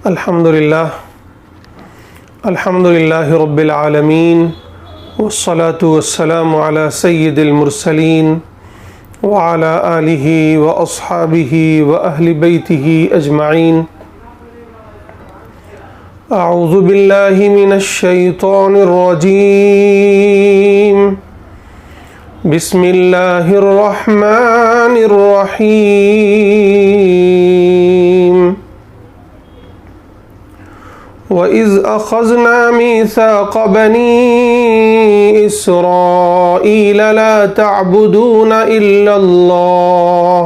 الحمد لله رب العالمين والصلاة والسلام على سيد المرسلين وعلى آله وأصحابه وأهل بيته أجمعين. أعوذ بالله من الشيطان الرجيم. بسم الله الرحمن الرحيم. وَإِذْ أَخَذْنَا مِيثَاقَ بَنِي إِسْرَائِيلَ لَا تَعْبُدُونَ إِلَّا اللَّهَ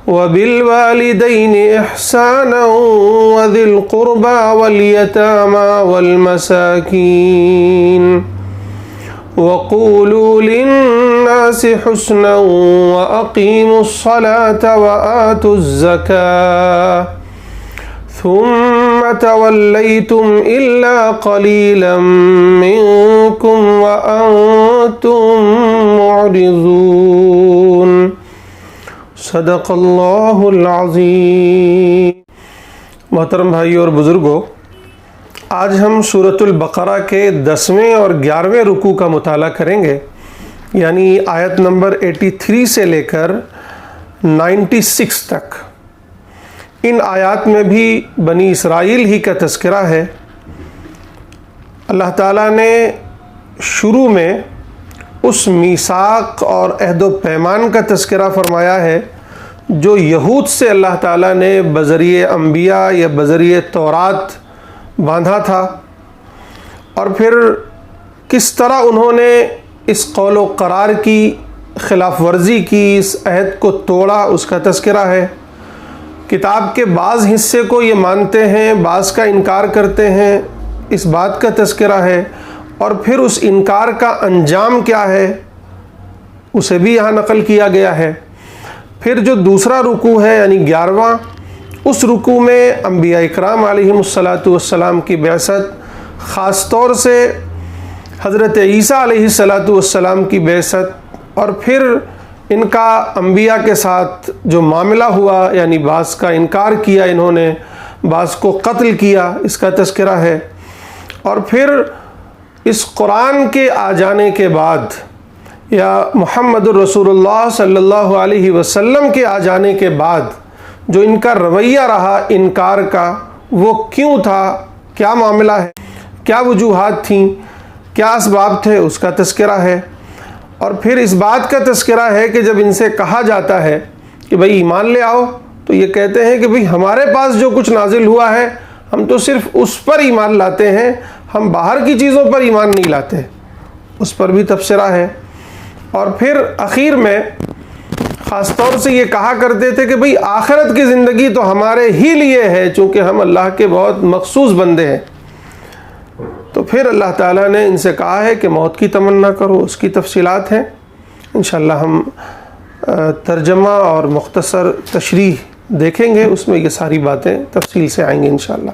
وَبِالْوَالِدَيْنِ إِحْسَانًا وَذِي الْقُرْبَى وَالْيَتَامَى وَالْمَسَاكِينِ وَقُولُوا لِلنَّاسِ حُسْنًا وَأَقِيمُوا الصَّلَاةَ وَآتُوا الزَّكَاةَ ثم توليتم إلا قليلا منكم وأنتم معرضون. صدق اللہ العظیم. محترم بھائیو اور بزرگوں، آج ہم سورۃ البقرہ کے 10ویں اور 11ویں رکوع کا مطالعہ کریں گے، یعنی آیت نمبر 83 سے لے کر 96 تک. ان آیات میں بھی بنی اسرائیل ہی کا تذکرہ ہے. اللہ تعالیٰ نے شروع میں اس میثاق اور عہد و پیمان کا تذکرہ فرمایا ہے جو یہود سے اللہ تعالیٰ نے بذریعہ انبیاء یا بذریعہ تورات باندھا تھا، اور پھر کس طرح انہوں نے اس قول و قرار کی خلاف ورزی کی، اس عہد کو توڑا، اس کا تذکرہ ہے. کتاب کے بعض حصے کو یہ مانتے ہیں، بعض کا انکار کرتے ہیں، اس بات کا تذکرہ ہے. اور پھر اس انکار کا انجام کیا ہے اسے بھی یہاں نقل کیا گیا ہے. پھر جو دوسرا رکوع ہے یعنی 11واں، اس رکوع میں انبیاء اکرام علیہم الصلاۃ کی بعثت، خاص طور سے حضرت عیسیٰ علیہ السلام کی بعثت، اور پھر ان کا انبیاء کے ساتھ جو معاملہ ہوا، یعنی بعض کا انکار کیا انہوں نے، بعض کو قتل کیا، اس کا تذکرہ ہے. اور پھر اس قرآن کے آ جانے کے بعد یا محمد الرسول اللہ صلی اللہ علیہ وسلم کے آ جانے کے بعد جو ان کا رویہ رہا انکار کا، وہ کیوں تھا، کیا معاملہ ہے، کیا وجوہات تھیں، کیا اسباب تھے، اس کا تذکرہ ہے. اور پھر اس بات کا تذکرہ ہے کہ جب ان سے کہا جاتا ہے کہ بھئی ایمان لے آؤ، تو یہ کہتے ہیں کہ بھئی ہمارے پاس جو کچھ نازل ہوا ہے ہم تو صرف اس پر ایمان لاتے ہیں، ہم باہر کی چیزوں پر ایمان نہیں لاتے. اس پر بھی تبصرہ ہے. اور پھر اخیر میں خاص طور سے یہ کہا کرتے تھے کہ بھئی آخرت کی زندگی تو ہمارے ہی لیے ہے، چونکہ ہم اللہ کے بہت مخصوص بندے ہیں. تو پھر اللہ تعالیٰ نے ان سے کہا ہے کہ موت کی تمنا کرو. اس کی تفصیلات ہیں، انشاءاللہ ہم ترجمہ اور مختصر تشریح دیکھیں گے، اس میں یہ ساری باتیں تفصیل سے آئیں گے انشاءاللہ.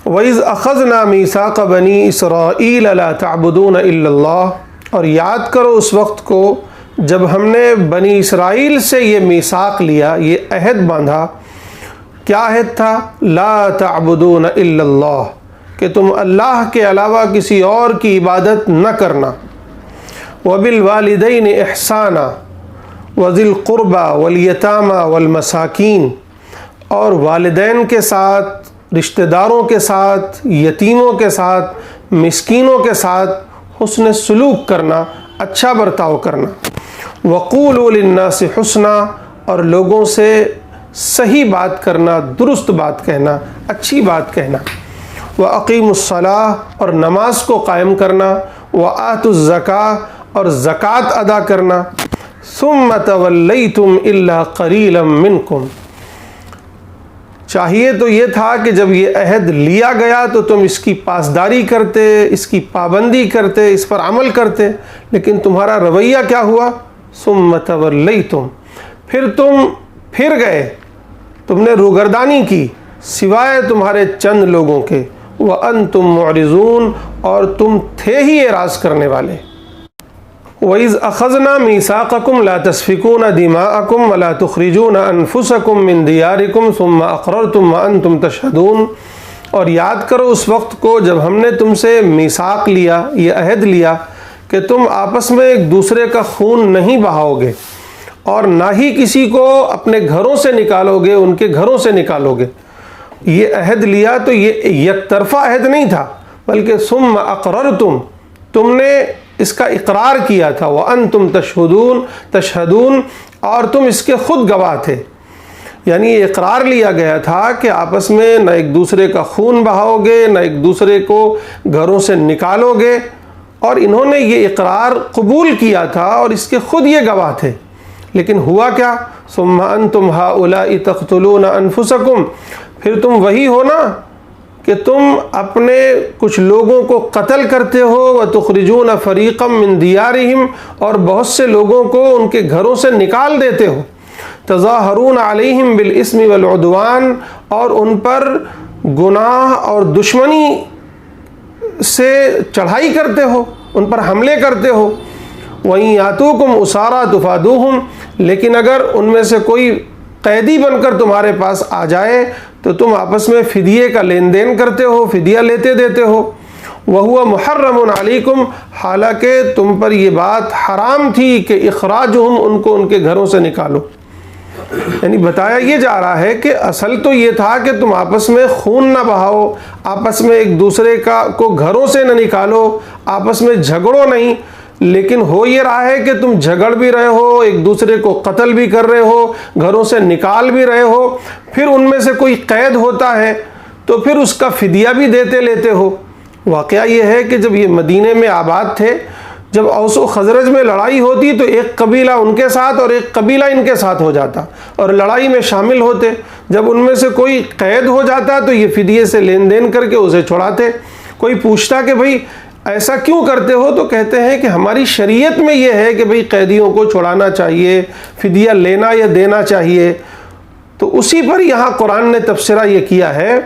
وَإِذْ أَخَذْنَا مِيثَاقَ بَنِي إِسْرَائِيلَ لَا تَعْبُدُونَ إِلَّا اللَّهَ. اور یاد کرو اس وقت کو جب ہم نے بنی اسرائیل سے یہ میثاق لیا، یہ عہد باندھا. کیا عہد تھا؟ لا تعبدون الا اللہ، کہ تم اللہ کے علاوہ کسی اور کی عبادت نہ کرنا. وبالوالدین احسانا وذی القربى والیتامى والمساکین، اور والدین کے ساتھ، رشتہ داروں کے ساتھ، یتیموں کے ساتھ، مسکینوں کے ساتھ حسن سلوک کرنا، اچھا برتاؤ کرنا. وقولوا للناس حسنا، اور لوگوں سے صحیح بات کرنا، درست بات کہنا، اچھی بات کہنا. وَأَقِيمُوا الصَّلَاةَ، اور نماز کو قائم کرنا. وَآتُوا الزَّكَاةَ، اور زکوٰۃ ادا کرنا. ثُمَّ تَوَلَّيْتُمْ إِلَّا قَلِيلًا مِّنْكُمْ. چاہیے تو یہ تھا کہ جب یہ عہد لیا گیا تو تم اس کی پاسداری کرتے، اس کی پابندی کرتے، اس پر عمل کرتے، لیکن تمہارا رویہ کیا ہوا؟ ثُمَّ تَوَلَّيْتُمْ، پھر تم پھر گئے، تم نے روگردانی کی سوائے تمہارے چند لوگوں کے. وَأَنْتُمْ مُعْرِضُونَ، اور تم تھے ہی اعراض کرنے والے. وَإِذْ أَخَذْنَا مِيثَاقَكُمْ لَا تَسْفِكُونَ دِمَاءَكُمْ وَلَا تُخْرِجُونَ أَنفُسَكُمْ مِنْ دِيَارِكُمْ ثُمَّ أَقْرَرْتُمْ وَأَنْتُمْ تَشْهَدُونَ، اور یاد کرو اس وقت کو جب ہم نے تم سے میثاق لیا، یہ عہد لیا کہ تم آپس میں ایک دوسرے کا خون نہیں بہاؤ گے اور نہ ہی کسی کو اپنے گھروں سے نکالو گے، ان کے گھروں سے نکالو گے۔ یہ عہد لیا تو یہ یک طرفہ عہد نہیں تھا، بلکہ ثم اقررتم، تم نے اس کا اقرار کیا تھا، وانتم تشہدون، اور تم اس کے خود گواہ تھے۔ یعنی یہ اقرار لیا گیا تھا کہ آپس میں نہ ایک دوسرے کا خون بہاؤ گے، نہ ایک دوسرے کو گھروں سے نکالو گے، اور انہوں نے یہ اقرار قبول کیا تھا اور اس کے خود یہ گواہ تھے۔ لیکن ہوا کیا؟ ثم انتم ہؤلاء تقتلون انفسکم، پھر تم وہی ہو نا کہ تم اپنے کچھ لوگوں کو قتل کرتے ہو، وتخرجون فریقا من دیارہم، اور بہت سے لوگوں کو ان کے گھروں سے نکال دیتے ہو، تظاہرون علیہم بالاسم والعدوان، اور ان پر گناہ اور دشمنی سے چڑھائی کرتے ہو، ان پر حملے کرتے ہو۔ وَإِن يَأْتُوكُمْ أُسَارَىٰ تُفَادُوهُمْ، لیکن اگر ان میں سے کوئی قیدی بن کر تمہارے پاس آ جائے تو تم آپس میں فدیے کا لین دین کرتے ہو، فدیہ لیتے دیتے ہو۔ وَهُوَ مُحَرَّمٌ عَلَيْكُمْ، حالانکہ تم پر یہ بات حرام تھی کہ اخراجہم، ان کو ان کے گھروں سے نکالو۔ یعنی بتایا یہ جا رہا ہے کہ اصل تو یہ تھا کہ تم آپس میں خون نہ بہاؤ، آپس میں ایک دوسرے کو گھروں سے نہ نکالو، آپس میں جھگڑو نہیں، لیکن ہو یہ رہا ہے کہ تم جھگڑ بھی رہے ہو، ایک دوسرے کو قتل بھی کر رہے ہو، گھروں سے نکال بھی رہے ہو، پھر ان میں سے کوئی قید ہوتا ہے تو پھر اس کا فدیہ بھی دیتے لیتے ہو۔ واقعہ یہ ہے کہ جب یہ مدینے میں آباد تھے، جب اوس و خزرج میں لڑائی ہوتی تو ایک قبیلہ ان کے ساتھ اور ایک قبیلہ ان کے ساتھ ہو جاتا اور لڑائی میں شامل ہوتے۔ جب ان میں سے کوئی قید ہو جاتا تو یہ فدیے سے لین دین کر کے اسے چھڑاتے۔ کوئی پوچھتا کہ بھئی ایسا کیوں کرتے ہو، تو کہتے ہیں کہ ہماری شریعت میں یہ ہے کہ بھئی قیدیوں کو چھڑانا چاہیے، فدیہ لینا یا دینا چاہیے۔ تو اسی پر یہاں قرآن نے تبصرہ یہ کیا ہے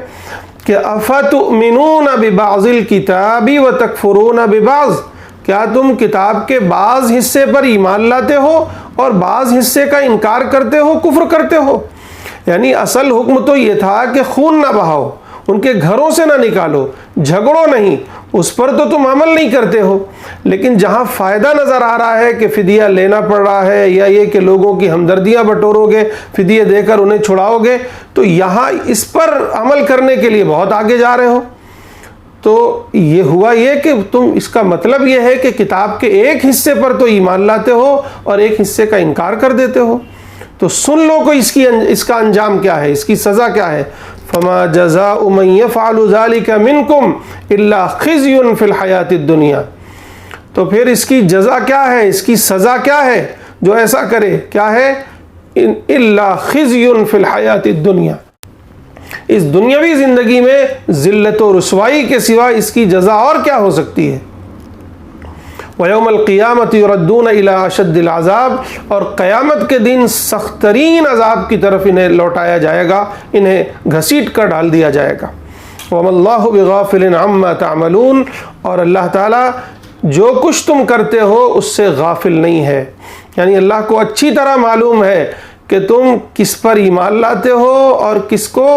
کہ افتؤمنون ببعض الکتاب وتکفرون ببعض، کیا تم کتاب کے بعض حصے پر ایمان لاتے ہو اور بعض حصے کا انکار کرتے ہو، کفر کرتے ہو؟ یعنی اصل حکم تو یہ تھا کہ خون نہ بہاؤ، ان کے گھروں سے نہ نکالو، جھگڑو نہیں، اس پر تو تم عمل نہیں کرتے ہو۔ لیکن جہاں فائدہ نظر آ رہا ہے کہ فدیہ لینا پڑ رہا ہے یا یہ کہ لوگوں کی ہمدردیاں بٹورو گے، فدیہ دے کر انہیں چھڑاؤ گے، تو یہاں اس پر عمل کرنے کے لیے بہت آگے جا رہے ہو۔ تو یہ ہوا یہ کہ تم، اس کا مطلب یہ ہے کہ کتاب کے ایک حصے پر تو ایمان لاتے ہو اور ایک حصے کا انکار کر دیتے ہو۔ تو سن لو کو اس کا انجام کیا ہے، اس کی سزا کیا ہے۔ فما جزاء من يفعل ذلك منكم الا خزي في الحیاۃ الدنیا، تو پھر اس کی جزا کیا ہے، اس کی سزا کیا ہے جو ایسا کرے، کیا ہے؟ الا خزي في الحیاۃ الدنیا، اس دنیاوی زندگی میں ذلت و رسوائی کے سوا اس کی جزا اور کیا ہو سکتی ہے۔ وَيَوْمَ الْقِيَامَةِ يُرَدُّونَ إِلَىٰ أَشَدِّ الْعَذَابِ، اور قیامت کے دن سخت ترین عذاب کی طرف انہیں لوٹایا جائے گا، انہیں گھسیٹ کر ڈال دیا جائے گا۔ وَمَا اللَّهُ بِغَافِلٍ عَمَّا تَعْمَلُونَ، اور اللہ تعالیٰ جو کچھ تم کرتے ہو اس سے غافل نہیں ہے۔ یعنی اللہ کو اچھی طرح معلوم ہے کہ تم کس پر ایمان لاتے ہو اور کس کو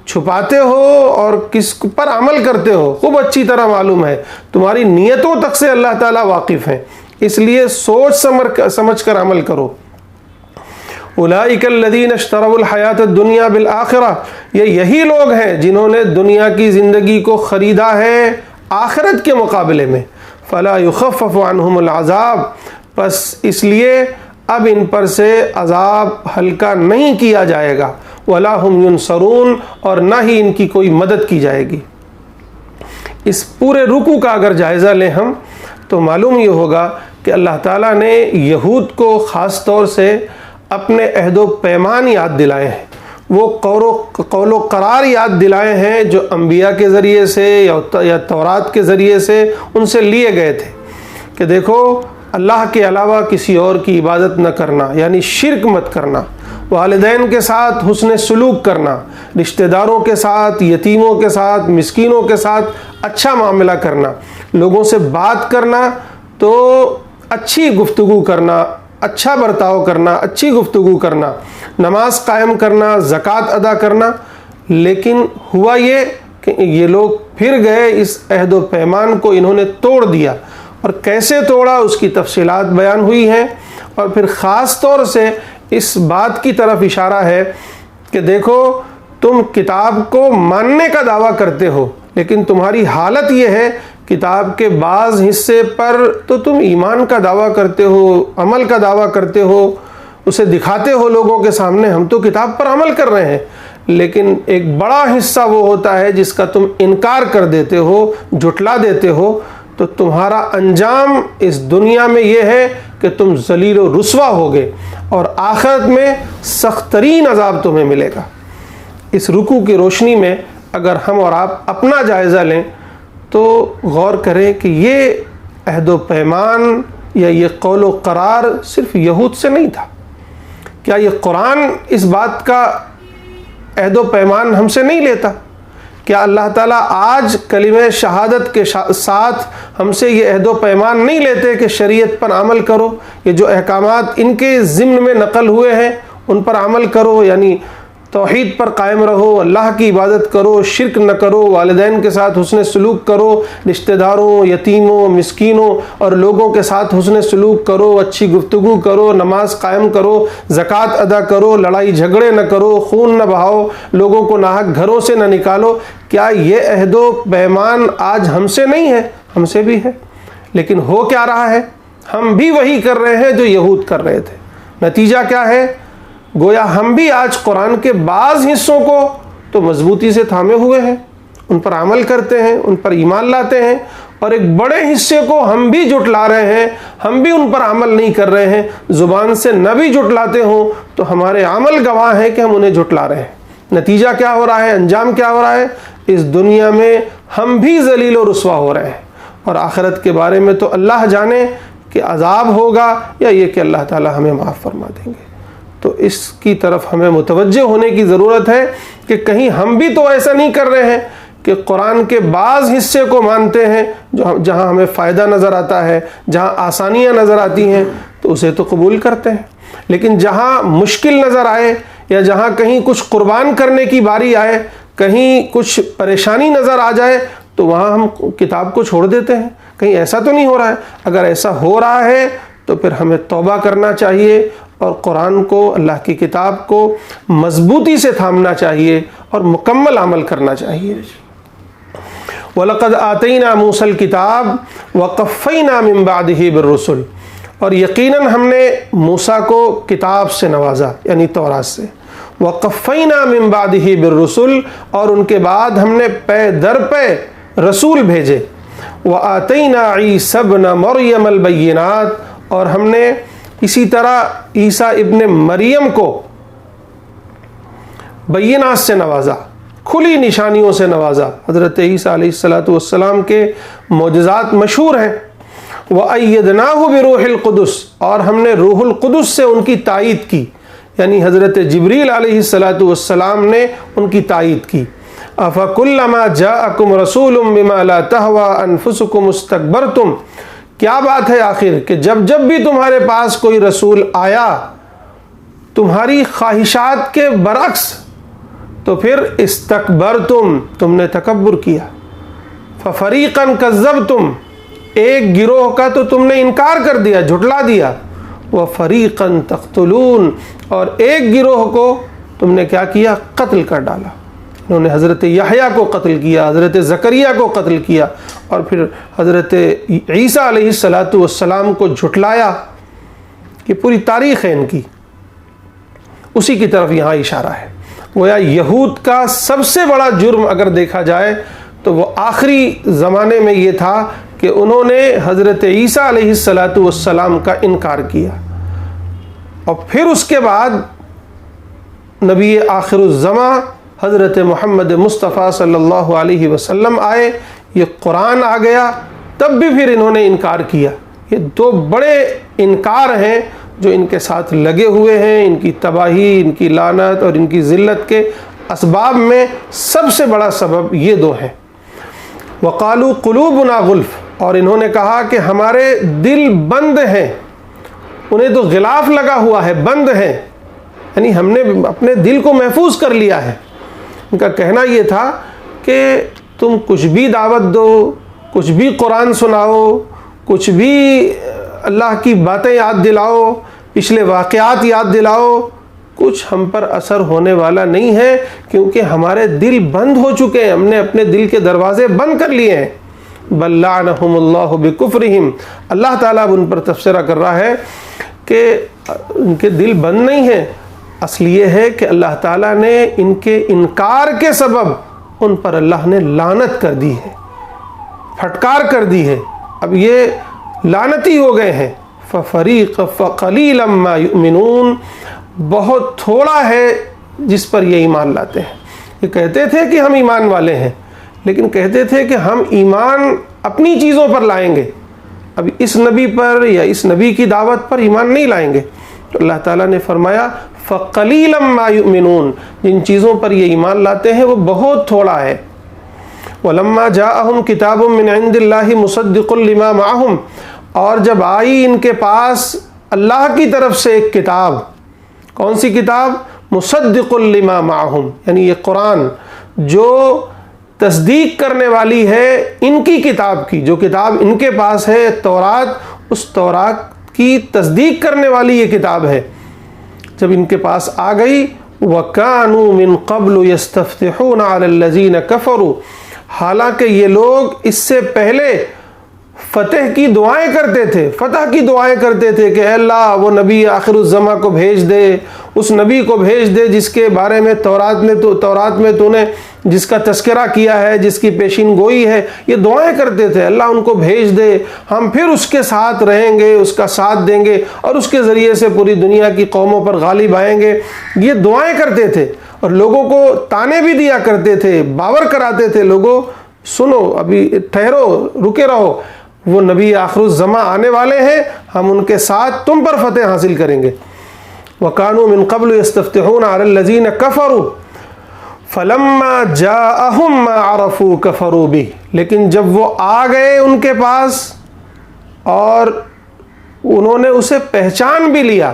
چھپاتے ہو اور کس پر عمل کرتے ہو، خوب اچھی طرح معلوم ہے، تمہاری نیتوں تک سے اللہ تعالیٰ واقف ہیں، اس لیے سوچ سمجھ کر عمل کرو۔ اولئک الذین اشتروا الحیاۃ الدنیا بالآخرہ، یہی لوگ ہیں جنہوں نے دنیا کی زندگی کو خریدا ہے آخرت کے مقابلے میں۔ فلا یخفف عنہم العذاب، بس اس لیے اب ان پر سے عذاب ہلکا نہیں کیا جائے گا۔ ولا ہم ینصرون، اور نہ ہی ان کی کوئی مدد کی جائے گی۔ اس پورے رکوع کا اگر جائزہ لیں ہم تو معلوم یہ ہوگا کہ اللہ تعالیٰ نے یہود کو خاص طور سے اپنے عہد و پیمان یاد دلائے ہیں، وہ قول و قرار یاد دلائے ہیں جو انبیاء کے ذریعے سے یا تورات کے ذریعے سے ان سے لیے گئے تھے، کہ دیکھو اللہ کے علاوہ کسی اور کی عبادت نہ کرنا، یعنی شرک مت کرنا، والدین کے ساتھ حسن سلوک کرنا، رشتہ داروں کے ساتھ، یتیموں کے ساتھ، مسکینوں کے ساتھ اچھا معاملہ کرنا، لوگوں سے بات کرنا تو اچھی گفتگو کرنا، اچھا برتاؤ کرنا، اچھی گفتگو کرنا، نماز قائم کرنا، زکوٰۃ ادا کرنا، لیکن ہوا یہ کہ یہ لوگ پھر گئے، اس عہد و پیمان کو انہوں نے توڑ دیا، اور کیسے توڑا اس کی تفصیلات بیان ہوئی ہیں۔ اور پھر خاص طور سے اس بات کی طرف اشارہ ہے کہ دیکھو تم کتاب کو ماننے کا دعویٰ کرتے ہو، لیکن تمہاری حالت یہ ہے کتاب کے بعض حصے پر تو تم ایمان کا دعویٰ کرتے ہو، عمل کا دعویٰ کرتے ہو، اسے دکھاتے ہو لوگوں کے سامنے ہم تو کتاب پر عمل کر رہے ہیں، لیکن ایک بڑا حصہ وہ ہوتا ہے جس کا تم انکار کر دیتے ہو، جھٹلا دیتے ہو، تو تمہارا انجام اس دنیا میں یہ ہے کہ تم ذلیل و رسوا ہوگے، اور آخرت میں سخت ترین عذاب تمہیں ملے گا۔ اس رکوع کی روشنی میں اگر ہم اور آپ اپنا جائزہ لیں تو غور کریں کہ یہ عہد و پیمان یا یہ قول و قرار صرف یہود سے نہیں تھا۔ کیا یہ قرآن اس بات کا عہد و پیمان ہم سے نہیں لیتا؟ کیا اللہ تعالیٰ آج کلمہ شہادت کے ساتھ ہم سے یہ عہد و پیمان نہیں لیتے کہ شریعت پر عمل کرو، یہ جو احکامات ان کے ضمن میں نقل ہوئے ہیں ان پر عمل کرو، یعنی توحید پر قائم رہو، اللہ کی عبادت کرو، شرک نہ کرو، والدین کے ساتھ حسن سلوک کرو، رشتہ داروں، یتیموں، مسکینوں اور لوگوں کے ساتھ حسن سلوک کرو، اچھی گفتگو کرو، نماز قائم کرو، زکوٰۃ ادا کرو، لڑائی جھگڑے نہ کرو، خون نہ بہاؤ، لوگوں کو ناحق گھروں سے نہ نکالو۔ کیا یہ عہد و پیمان آج ہم سے نہیں ہے؟ ہم سے بھی ہے، لیکن ہو کیا رہا ہے؟ ہم بھی وہی کر رہے ہیں جو یہود کر رہے تھے۔ نتیجہ کیا ہے؟ گویا ہم بھی آج قرآن کے بعض حصوں کو تو مضبوطی سے تھامے ہوئے ہیں، ان پر عمل کرتے ہیں، ان پر ایمان لاتے ہیں، اور ایک بڑے حصے کو ہم بھی جھٹلا رہے ہیں، ہم بھی ان پر عمل نہیں کر رہے ہیں۔ زبان سے نہ بھی جھٹلاتے ہوں تو ہمارے عمل گواہ ہیں کہ ہم انہیں جھٹلا رہے ہیں۔ نتیجہ کیا ہو رہا ہے؟ انجام کیا ہو رہا ہے؟ اس دنیا میں ہم بھی ذلیل و رسوا ہو رہے ہیں، اور آخرت کے بارے میں تو اللہ جانے کہ عذاب ہوگا یا یہ کہ اللہ تعالی ہمیں معاف فرما دیں گے۔ تو اس کی طرف ہمیں متوجہ ہونے کی ضرورت ہے کہ کہیں ہم بھی تو ایسا نہیں کر رہے ہیں کہ قرآن کے بعض حصے کو مانتے ہیں، جہاں ہمیں فائدہ نظر آتا ہے، جہاں آسانیاں نظر آتی ہیں تو اسے تو قبول کرتے ہیں، لیکن جہاں مشکل نظر آئے یا جہاں کہیں کچھ قربان کرنے کی باری آئے، کہیں کچھ پریشانی نظر آ جائے تو وہاں ہم کتاب کو چھوڑ دیتے ہیں۔ کہیں ایسا تو نہیں ہو رہا ہے؟ اگر ایسا ہو رہا ہے تو پھر ہمیں توبہ کرنا چاہیے اور قرآن کو، اللہ کی کتاب کو مضبوطی سے تھامنا چاہیے اور مکمل عمل کرنا چاہیے۔ وَلَقَدْ آتَيْنَا مُوسَى الْكِتَابَ وَقَفَّيْنَا مِن بَعْدِهِ بِالرُّسُلِ، اور یقیناً ہم نے موسیٰ کو کتاب سے نوازا، یعنی تورات سے۔ وَقَفَّيْنَا مِن بَعْدِهِ بِالرُّسُلِ، اور ان کے بعد ہم نے پے در پے رسول بھیجے۔ وَآتَيْنَا عِيسَى ابْنَ مَرْيَمَ الْبَيِّنَاتِ، اور ہم نے اسی طرح عیسیٰ ابن مریم کو بینات سے نوازا، کھلی نشانیوں سے نوازا۔ حضرت عیسیٰ علیہ السلام کے معجزات مشہور ہیں۔ وَأَيَّدْنَاهُ بِرُوحِ الْقُدُسِ، اور ہم نے روح القدس سے ان کی تائید کی، یعنی حضرت جبریل علیہ السلام نے ان کی تائید کی۔ أَفَكُلَّمَا جَاءَكُمْ رَسُولٌ بِمَا لَا تَهْوَىٰ أَنفُسُكُمُ اسْتَكْبَرْتُمْ، کیا بات ہے آخر کہ جب بھی تمہارے پاس کوئی رسول آیا تمہاری خواہشات کے برعکس تو پھر استکبرتم، تم نے تکبر کیا۔ ففریقاً کذبتم، ایک گروہ کا تو تم نے انکار کر دیا، جھٹلا دیا۔ وفریقاً تقتلون، اور ایک گروہ کو تم نے کیا کیا؟ قتل کر ڈالا۔ انہوں نے حضرت یحییٰ کو قتل کیا، حضرت زکریا کو قتل کیا، اور پھر حضرت عیسیٰ علیہ السلام کو جھٹلایا۔ یہ پوری تاریخ ہے ان کی، اسی کی طرف یہاں اشارہ ہے۔ گویا یہود کا سب سے بڑا جرم اگر دیکھا جائے تو وہ آخری زمانے میں یہ تھا کہ انہوں نے حضرت عیسیٰ علیہ السلام کا انکار کیا، اور پھر اس کے بعد نبی آخر الزماں حضرت محمد مصطفیٰ صلی اللہ علیہ وسلم آئے، یہ قرآن آ گیا، تب بھی پھر انہوں نے انکار کیا۔ یہ دو بڑے انکار ہیں جو ان کے ساتھ لگے ہوئے ہیں۔ ان کی تباہی، ان کی لعنت اور ان کی ذلت کے اسباب میں سب سے بڑا سبب یہ دو ہیں۔ وقالوا قلوبنا غلف، اور انہوں نے کہا کہ ہمارے دل بند ہیں، انہیں تو غلاف لگا ہوا ہے، بند ہیں، یعنی ہم نے اپنے دل کو محفوظ کر لیا ہے۔ ان کا کہنا یہ تھا کہ تم کچھ بھی دعوت دو، کچھ بھی قرآن سناؤ، کچھ بھی اللہ کی باتیں یاد دلاؤ، پچھلے واقعات یاد دلاؤ، کچھ ہم پر اثر ہونے والا نہیں ہے، کیونکہ ہمارے دل بند ہو چکے ہیں، ہم نے اپنے دل کے دروازے بند کر لیے ہیں۔ بل لعنہم اللہ بکفرہم، اللہ تعالیٰ اب ان پر تبصرہ کر رہا ہے کہ ان کے دل بند نہیں ہیں، اصل یہ ہے کہ اللہ تعالیٰ نے ان کے انکار کے سبب ان پر اللہ نے لعنت کر دی ہے، پھٹکار کر دی ہے، اب یہ لعنتی ہو گئے ہیں۔ فَفَرِيقًا فَقَلِيلًا مَا يُؤْمِنُونَ، بہت تھوڑا ہے جس پر یہ ایمان لاتے ہیں۔ یہ کہتے تھے کہ ہم ایمان والے ہیں، لیکن کہتے تھے کہ ہم ایمان اپنی چیزوں پر لائیں گے، اب اس نبی پر یا اس نبی کی دعوت پر ایمان نہیں لائیں گے۔ تو اللہ تعالیٰ نے فرمایا فَقَلِيلًا مَا يُؤْمِنُونَ، جن چیزوں پر یہ ایمان لاتے ہیں وہ بہت تھوڑا ہے۔ وَلَمَّا جَاءَهُمْ كِتَابٌ مِّنْ عِندِ اللَّهِ مُصَدِّقٌ لِمَا مَعَهُمْ، اور جب آئی ان کے پاس اللہ کی طرف سے ایک کتاب، کون سی کتاب؟ مُصَدِّقٌ لِمَا مَعَهُمْ، یعنی یہ قرآن جو تصدیق کرنے والی ہے ان کی کتاب کی، جو کتاب ان کے پاس ہے تورات، اس تورات کی تصدیق کرنے والی یہ کتاب ہے۔ جب ان کے پاس آ گئی وَكَانُوا مِن قَبْلُ يَسْتَفْتِحُونَ عَلَى الَّذِينَ كَفَرُوا، حالانکہ یہ لوگ اس سے پہلے فتح کی دعائیں کرتے تھے، فتح کی دعائیں کرتے تھے کہ اے اللہ وہ نبی آخر الزماں کو بھیج دے، اس نبی کو بھیج دے جس کے بارے میں تورات میں تو نے جس کا تذکرہ کیا ہے، جس کی پیشین گوئی ہے، یہ دعائیں کرتے تھے اللہ ان کو بھیج دے، ہم پھر اس کے ساتھ رہیں گے، اس کا ساتھ دیں گے اور اس کے ذریعے سے پوری دنیا کی قوموں پر غالب آئیں گے، یہ دعائیں کرتے تھے اور لوگوں کو تانے بھی دیا کرتے تھے، باور کراتے تھے، لوگوں سنو، ابھی ٹھہرو، رکے رہو، وہ نبی آخر الزماں آنے والے ہیں، ہم ان کے ساتھ تم پر فتح حاصل کریں گے۔ وَكَانُوا مِن قَبْلُ يَسْتَفْتِحُونَ عَلَى الَّذِينَ كَفَرُوا فَلَمَّا جَاءَهُم مَّا عَرَفُوا كَفَرُوا بِهِ، لیکن جب وہ آ گئے ان کے پاس اور انہوں نے اسے پہچان بھی لیا،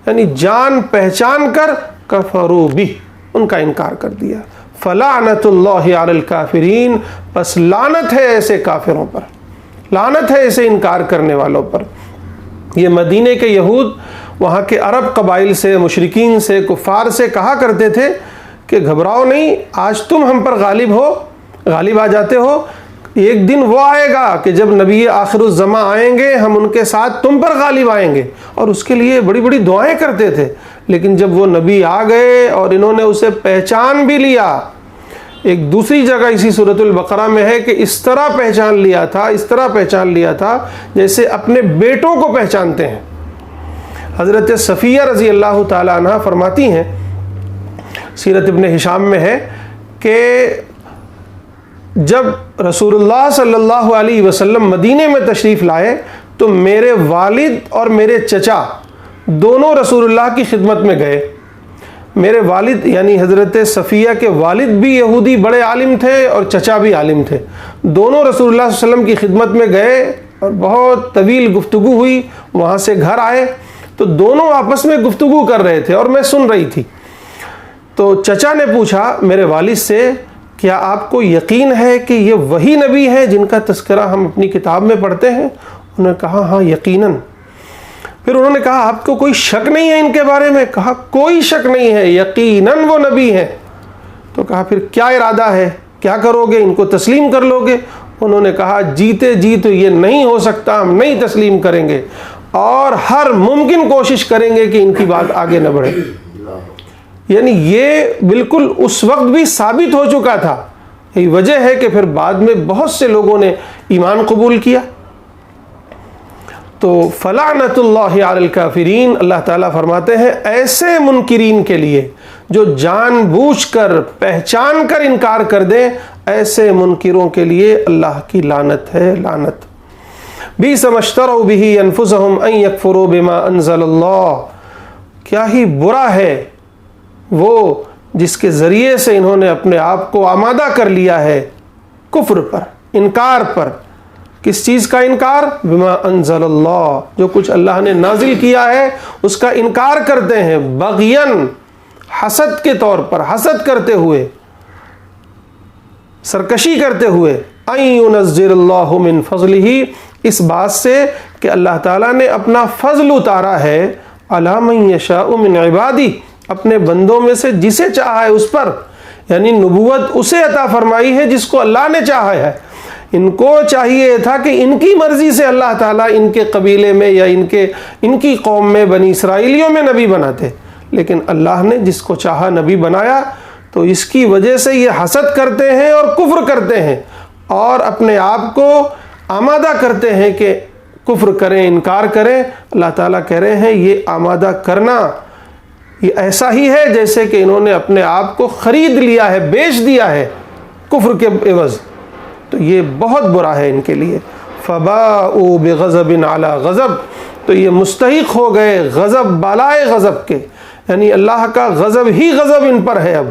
یعنی جان پہچان کر کفروا بِهِ، ان کا انکار کر دیا۔ فَلَعْنَةُ اللَّهِ عَلَى الْكَافِرِينَ، بس لعنت ہے ایسے کافروں پر، لعنت ہے اسے انکار کرنے والوں پر۔ یہ مدینے کے یہود وہاں کے عرب قبائل سے، مشرکین سے، کفار سے کہا کرتے تھے کہ گھبراؤ نہیں، آج تم ہم پر غالب آ جاتے ہو، ایک دن وہ آئے گا کہ جب نبی آخر الزماں آئیں گے ہم ان کے ساتھ تم پر غالب آئیں گے، اور اس کے لیے بڑی بڑی دعائیں کرتے تھے۔ لیکن جب وہ نبی آ گئے اور انہوں نے اسے پہچان بھی لیا، ایک دوسری جگہ اسی سورۃ البقرہ میں ہے کہ اس طرح پہچان لیا تھا جیسے اپنے بیٹوں کو پہچانتے ہیں۔ حضرت صفیہ رضی اللہ تعالی عنہ فرماتی ہیں، سیرت ابن ہشام میں ہے کہ جب رسول اللہ صلی اللہ علیہ وسلم مدینے میں تشریف لائے تو میرے والد اور میرے چچا دونوں رسول اللہ کی خدمت میں گئے۔ میرے والد یعنی حضرت صفیہ کے والد بھی یہودی بڑے عالم تھے اور چچا بھی عالم تھے، دونوں رسول اللہ صلی اللہ علیہ وسلم کی خدمت میں گئے اور بہت طویل گفتگو ہوئی، وہاں سے گھر آئے تو دونوں آپس میں گفتگو کر رہے تھے اور میں سن رہی تھی۔ تو چچا نے پوچھا میرے والد سے، کیا آپ کو یقین ہے کہ یہ وہی نبی ہے جن کا تذکرہ ہم اپنی کتاب میں پڑھتے ہیں؟ انہوں نے کہا ہاں یقیناً۔ پھر انہوں نے کہا آپ کو کوئی شک نہیں ہے ان کے بارے میں؟ کہا کوئی شک نہیں ہے، یقیناً وہ نبی ہیں۔ تو کہا پھر کیا ارادہ ہے، کیا کرو گے، ان کو تسلیم کر لو گے؟ انہوں نے کہا جیتے جی تو یہ نہیں ہو سکتا، ہم نہیں تسلیم کریں گے اور ہر ممکن کوشش کریں گے کہ ان کی بات آگے نہ بڑھے۔ یعنی یہ بالکل اس وقت بھی ثابت ہو چکا تھا، یہی وجہ ہے کہ پھر بعد میں بہت سے لوگوں نے ایمان قبول کیا۔ تو فلعنت اللہ علی الکافرین، اللہ تعالیٰ فرماتے ہیں ایسے منکرین کے لیے جو جان بوجھ کر پہچان کر انکار کر دیں، ایسے منکروں کے لیے اللہ کی لعنت ہے، لعنت۔ بئس ما اشتروا بہ انفسهم ان یکفروا بما انزل اللہ، کیا ہی برا ہے وہ جس کے ذریعے سے انہوں نے اپنے آپ کو آمادہ کر لیا ہے کفر پر، انکار پر، کس چیز کا انکار؟ بما انزل اللہ، جو کچھ اللہ نے نازل کیا ہے اس کا انکار کرتے ہیں، بغین، حسد کے طور پر، حسد کرتے ہوئے، سرکشی کرتے ہوئے، ان ينزل اللہ من فضلہ، اس بات سے کہ اللہ تعالیٰ نے اپنا فضل اتارا ہے، علی من یشاء من عبادہ، اپنے بندوں میں سے جسے چاہا ہے اس پر، یعنی نبوت اسے عطا فرمائی ہے جس کو اللہ نے چاہا ہے۔ ان کو چاہیے تھا کہ ان کی مرضی سے اللہ تعالیٰ ان کے قبیلے میں یا ان کی قوم میں، بنی اسرائیلیوں میں نبی بناتے، لیکن اللہ نے جس کو چاہا نبی بنایا، تو اس کی وجہ سے یہ حسد کرتے ہیں اور کفر کرتے ہیں اور اپنے آپ کو آمادہ کرتے ہیں کہ کفر کریں، انکار کریں۔ اللہ تعالیٰ کہہ رہے ہیں یہ آمادہ کرنا یہ ایسا ہی ہے جیسے کہ انہوں نے اپنے آپ کو خرید لیا ہے، بیچ دیا ہے کفر کے عوض، تو یہ بہت برا ہے ان کے لیے۔ فباؤوا بغضب علی غضب، تو یہ مستحق ہو گئے غضب بالائے غضب کے، یعنی اللہ کا غضب ہی غضب ان پر ہے اب۔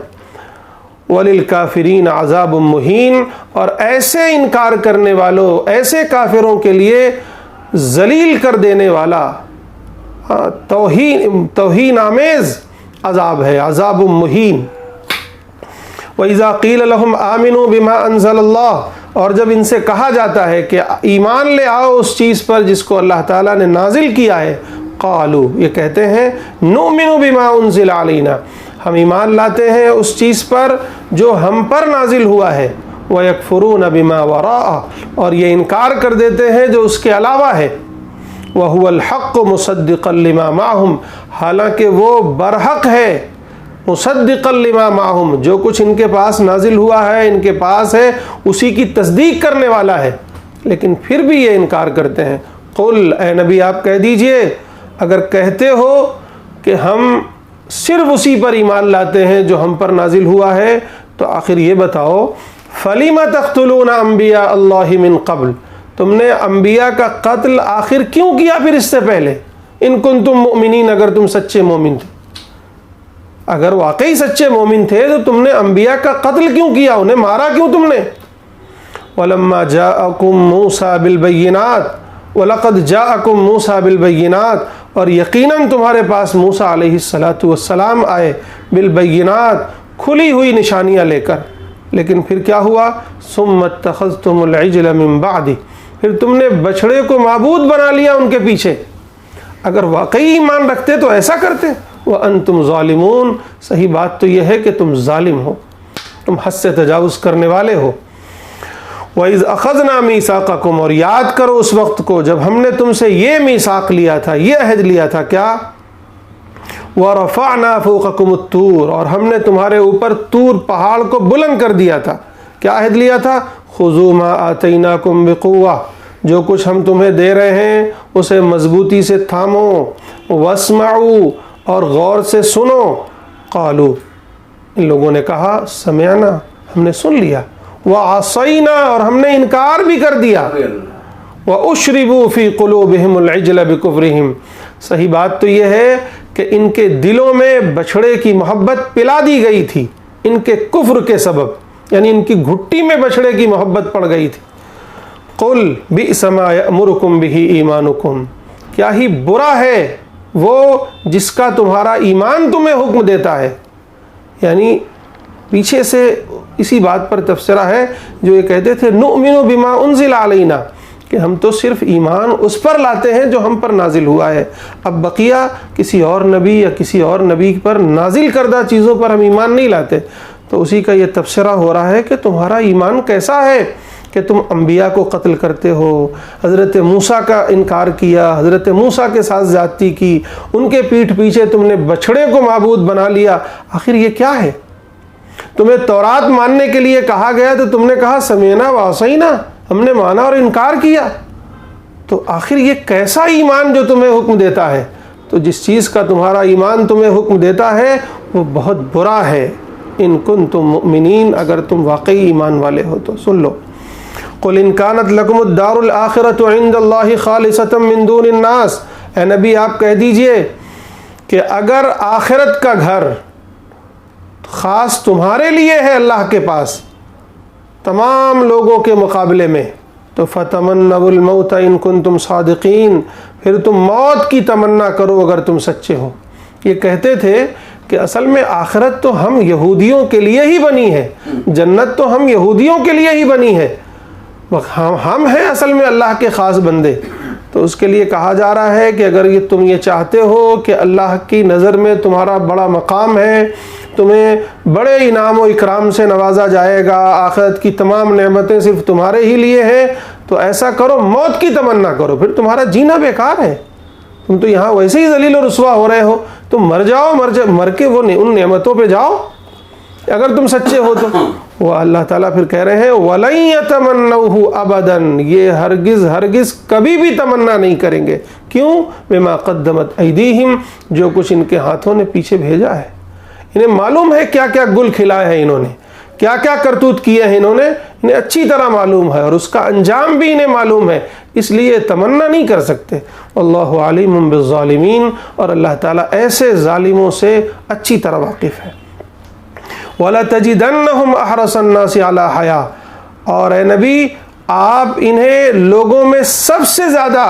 وَلِلْكَافِرِينَ عَذَابٌ مُّهِينٌ، اور ایسے انکار کرنے والوں، ایسے کافروں کے لیے ذلیل کر دینے والا، توہین آمیز عذاب ہے، عذاب مہین۔ وَإِذَا قِيلَ لَهُمْ آمِنُوا بِمَا أَنزَلَ اللَّهُ، اور جب ان سے کہا جاتا ہے کہ ایمان لے آؤ اس چیز پر جس کو اللہ تعالیٰ نے نازل کیا ہے، قالوا، یہ کہتے ہیں، نؤمن بما انزل علینا، ہم ایمان لاتے ہیں اس چیز پر جو ہم پر نازل ہوا ہے، وَيَكْفُرُونَ بِمَا وَرَاءَ، اور یہ انکار کر دیتے ہیں جو اس کے علاوہ ہے، وَهُوَ الْحَقُّ مُصَدِّقًا لِمَا مَعَهُمْ، حالانکہ وہ برحق ہے، مصدقا لما معہم، جو کچھ ان کے پاس نازل ہوا ہے، ان کے پاس ہے، اسی کی تصدیق کرنے والا ہے، لیکن پھر بھی یہ انکار کرتے ہیں۔ قل، اے نبی آپ کہہ دیجئے، اگر کہتے ہو کہ ہم صرف اسی پر ایمان لاتے ہیں جو ہم پر نازل ہوا ہے، تو آخر یہ بتاؤ، فَلِمَ تَقْتُلُونَ أَنْبِيَاءَ اللَّهِ مِنْ قَبْلِ، تم نے انبیاء کا قتل آخر کیوں کیا پھر اس سے پہلے؟ ان کنتم مؤمنین، اگر تم سچے مومن تھے، اگر واقعی سچے مومن تھے تو تم نے انبیاء کا قتل کیوں کیا، انہیں مارا کیوں تم نے؟ وَلَمَّا جَاءَكُم مُوسَى بِالْبَيِّنَاتِ، وَلَقَدْ جَاءَكُم مُوسَى بِالْبَيِّنَاتِ، اور یقیناً تمہارے پاس موسیٰ علیہ السلام آئے، بالبینات، کھلی ہوئی نشانیاں لے کر، لیکن پھر کیا ہوا؟ ثُمَّ اتَّخَذْتُمُ الْعِجْلَ مِن بَعْدِهِ، پھر تم نے بچڑے کو معبود بنا لیا ان کے پیچھے۔ اگر واقعی ایمان رکھتے تو ایسا کرتے۔ وَأَنْتُمْ ظَالِمُونَ، صحیح بات تو یہ ہے کہ تم ظالم ہو، تم حد سے تجاوز کرنے والے ہو۔ وَإِذْ أَخَذْنَا مِيثَاقَكُمْ، اور یاد کرو اس وقت کو جب ہم نے تم سے یہ میثاق لیا تھا، یہ عہد لیا تھا، کیا؟ وَرَفَعْنَا فَوْقَكُمُ الطُّورَ، اور ہم نے تمہارے اوپر طور پہاڑ کو بلند کر دیا تھا۔ کیا عہد لیا تھا؟ خُذُوا مَا آتَيْنَاكُمْ بِقُوَّةٍ، جو کچھ ہم تمہیں دے رہے ہیں اسے مضبوطی سے تھامو، وَاسْمَعُوا، اور غور سے سنو۔ قالوا، ان لوگوں نے کہا، سمعنا، ہم نے سن لیا، وعصینا، اور ہم نے انکار بھی کر دیا، واشربوا فی قلوبہم العجل بکفرہم، صحیح بات تو یہ ہے کہ ان کے دلوں میں بچھڑے کی محبت پلا دی گئی تھی ان کے کفر کے سبب، یعنی ان کی گھٹی میں بچھڑے کی محبت پڑ گئی تھی۔ قل بئس ما یأمرکم بہ ایمانکم، کیا ہی برا ہے وہ جس کا تمہارا ایمان تمہیں حکم دیتا ہے، یعنی پیچھے سے اسی بات پر تبصرہ ہے جو یہ کہتے تھے نؤمن بما انزل علینا، کہ ہم تو صرف ایمان اس پر لاتے ہیں جو ہم پر نازل ہوا ہے، اب بقیہ کسی اور نبی یا کسی اور نبی پر نازل کردہ چیزوں پر ہم ایمان نہیں لاتے۔ تو اسی کا یہ تبصرہ ہو رہا ہے کہ تمہارا ایمان کیسا ہے کہ تم انبیاء کو قتل کرتے ہو، حضرت موسیٰ کا انکار کیا، حضرت موسیٰ کے ساتھ زیادتی کی، ان کے پیٹھ پیچھے تم نے بچھڑے کو معبود بنا لیا، آخر یہ کیا ہے؟ تمہیں تورات ماننے کے لیے کہا گیا تو تم نے کہا سمعنا وعصینا، ہم نے مانا اور انکار کیا، تو آخر یہ کیسا ایمان جو تمہیں حکم دیتا ہے؟ تو جس چیز کا تمہارا ایمان تمہیں حکم دیتا ہے وہ بہت برا ہے۔ ان کنتم مؤمنین، اگر تم واقعی ایمان والے ہو تو سن لو۔ قل ان کانت لکم الدار الآخرۃ عند اللہ خالصۃ من دون الناس، اے نبی آپ کہہ دیجئے کہ اگر آخرت کا گھر خاص تمہارے لیے ہے اللہ کے پاس، تمام لوگوں کے مقابلے میں، تو فتمنوا الموت ان کنتم صادقین، پھر تم موت کی تمنا کرو اگر تم سچے ہو۔ یہ کہتے تھے کہ اصل میں آخرت تو ہم یہودیوں کے لیے ہی بنی ہے، جنت تو ہم یہودیوں کے لیے ہی بنی ہے، ہم ہیں اصل میں اللہ کے خاص بندے۔ تو اس کے لیے کہا جا رہا ہے کہ اگر تم یہ چاہتے ہو کہ اللہ کی نظر میں تمہارا بڑا مقام ہے، تمہیں بڑے انعام و اکرام سے نوازا جائے گا، آخرت کی تمام نعمتیں صرف تمہارے ہی لیے ہیں، تو ایسا کرو، موت کی تمنا کرو، پھر تمہارا جینا بیکار ہے، تم تو یہاں ویسے ہی ذلیل و رسوا ہو رہے ہو، تم مر جاؤ، مر کے وہ ان نعمتوں پہ جاؤ اگر تم سچے ہو تو۔ وہ اللہ تعالیٰ پھر کہہ رہے ہیں وَلَن يَتَمَنَّوْهُ أَبَدًا، یہ ہرگز کبھی بھی تمنا نہیں کریں گے۔ کیوں؟ بِمَا قَدَّمَتْ أَيْدِيهِمْ، جو کچھ ان کے ہاتھوں نے پیچھے بھیجا ہے۔ انہیں معلوم ہے کیا کیا گل کھلائے ہیں انہوں نے، کیا کیا کرتوت کیے ہیں انہوں نے، انہیں اچھی طرح معلوم ہے، اور اس کا انجام بھی انہیں معلوم ہے، اس لیے تمنا نہیں کر سکتے۔ واللہ علیم بالظالمین، اور اللہ تعالیٰ ایسے ظالموں سے اچھی طرح واقف ہے۔ وَلَتَجِدَنَّهُمْ أَحْرَصَ النَّاسِ عَلَىٰ حَيَاةٍ، اور اے نبی آپ انہیں لوگوں میں سب سے زیادہ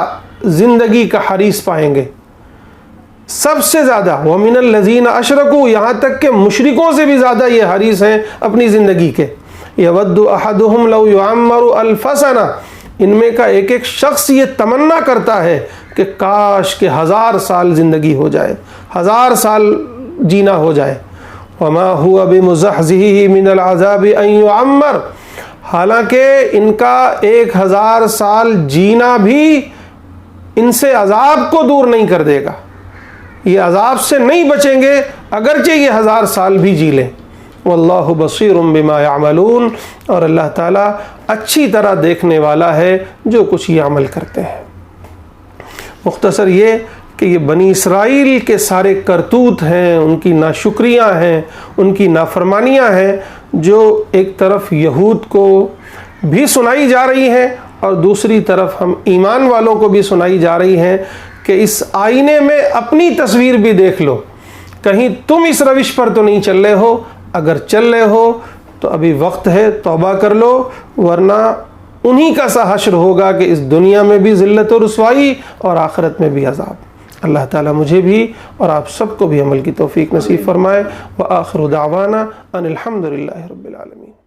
زندگی کا حریص پائیں گے، سب سے زیادہ۔ وَمِنَ الَّذِينَ أَشْرَكُوا، یہاں تک کہ مشرکوں سے بھی زیادہ یہ حریص ہیں اپنی زندگی کے۔ يَوَدُّ أَحَدُهُمْ لَوْ يُعَمَّرُ أَلْفَ سَنَةٍ، ان میں کا ایک ایک شخص یہ تمنا کرتا ہے کہ کاش کہ 1000 سال زندگی ہو جائے، 1000 سال جینا ہو جائے۔ وَمَا هُوَ بِمُزَحْزِحِهِ مِنَ الْعَذَابِ أَن يُعَمَّرَ، حالانکہ ان کا 1000 سال جینا بھی ان سے عذاب کو دور نہیں کر دے گا، یہ عذاب سے نہیں بچیں گے اگرچہ یہ 1000 سال بھی جی لیں۔ واللہ بصیر بما یعملون، اور اللہ تعالیٰ اچھی طرح دیکھنے والا ہے جو کچھ یہ عمل کرتے ہیں۔ مختصر یہ کہ یہ بنی اسرائیل کے سارے کرتوت ہیں، ان کی ناشکریاں ہیں، ان کی نافرمانیاں ہیں، جو ایک طرف یہود کو بھی سنائی جا رہی ہیں اور دوسری طرف ہم ایمان والوں کو بھی سنائی جا رہی ہیں کہ اس آئینے میں اپنی تصویر بھی دیکھ لو، کہیں تم اس روش پر تو نہیں چل رہے ہو، اگر چل رہے ہو تو ابھی وقت ہے، توبہ کر لو، ورنہ انہی کا سا حشر ہوگا کہ اس دنیا میں بھی ذلت و رسوائی اور آخرت میں بھی عذاب۔ اللہ تعالیٰ مجھے بھی اور آپ سب کو بھی عمل کی توفیق نصیب فرمائے۔ وآخر دعوانا ان الحمد للہ رب العالمین۔